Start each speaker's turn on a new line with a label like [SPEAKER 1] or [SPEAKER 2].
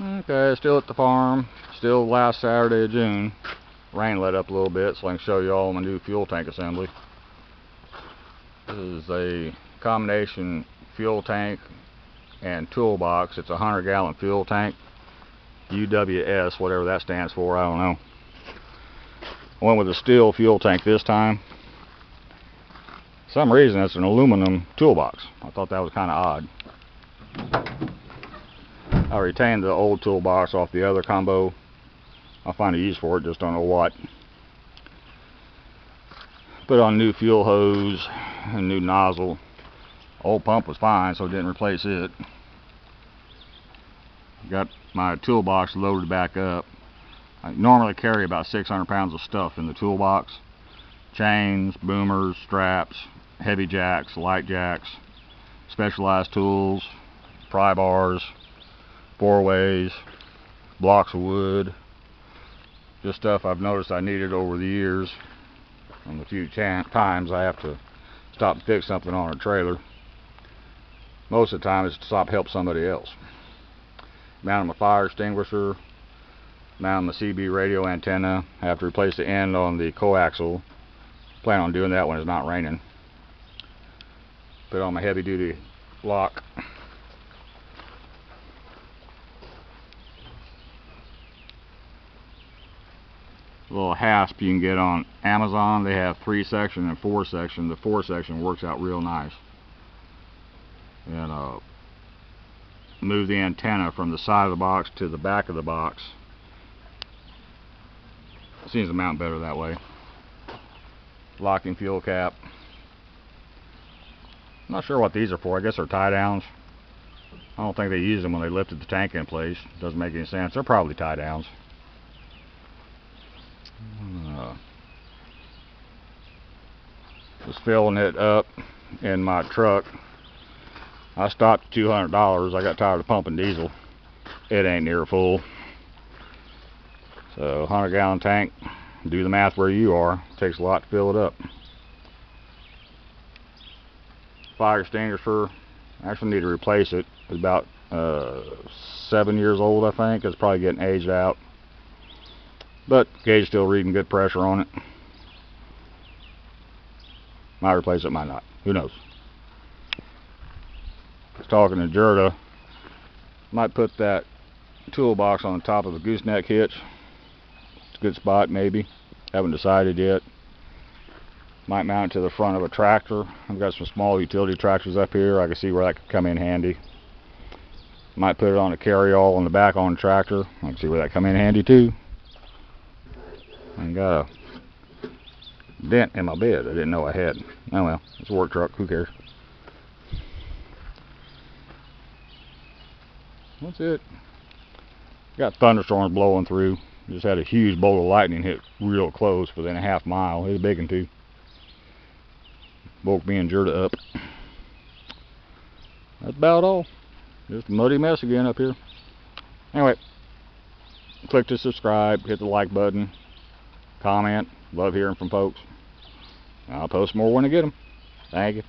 [SPEAKER 1] Okay, still at the farm. Still last Saturday of June. Rain let up a little bit so I can show you all my new fuel tank assembly. This is a combination fuel tank and toolbox. It's a 100-gallon fuel tank. UWS, whatever that stands for, I don't know. I went with a steel fuel tank this time. For some reason it's an aluminum toolbox. I thought that was kind of odd. I retained the old toolbox off the other combo. I'll find a use for it, just don't know what. Put on new fuel hose and new nozzle. Old pump was fine, so I didn't replace it. Got my toolbox loaded back up. I normally carry about 600 pounds of stuff in the toolbox. Chains, boomers, straps, heavy jacks, light jacks, specialized tools, pry bars, 4-ways, blocks of wood. Just stuff I've noticed I needed over the years. And the few times I have to stop and fix something on a trailer. Most of the time it's to stop help somebody else. Mounted my fire extinguisher, mounted my CB radio antenna. I have to replace the end on the coaxial. Plan on doing that when it's not raining. Put on my heavy duty lock. Little hasp you can get on Amazon. They have 3-section and 4-section. The 4-section works out real nice. And move the antenna from the side of the box to the back of the box. Seems to mount better that way. Locking fuel cap. I'm not sure what these are for. I guess they're tie downs. I don't think they used them when they lifted the tank in place. Doesn't make any sense. They're probably tie downs. Just filling it up in my truck. I stopped at $200. I got tired of pumping diesel. It ain't near full. So 100-gallon tank. Do the math where you are. It takes a lot to fill it up. Fire extinguisher. I actually need to replace it. It's about 7 years old, I think. It's probably getting aged out. But gauge still reading good pressure on it. Might replace it, might not. Who knows? I was talking to Gerda. Might put that toolbox on the top of the gooseneck hitch. It's a good spot, maybe. Haven't decided yet. Might mount it to the front of a tractor. I've got some small utility tractors up here. I can see where that could come in handy. Might put it on a carryall on the back on the tractor. I can see where that could come in handy too. I got a dent in my bed I didn't know I had. Oh well, it's a work truck, who cares? That's it. Got thunderstorms blowing through. Just had a huge bolt of lightning hit real close within a half mile. It was a big one too. Woke me and Gerda up. That's about all. Just a muddy mess again up here. Anyway, click to subscribe, hit the like button, comment. Love hearing from folks. I'll post more when I get them. Thank you.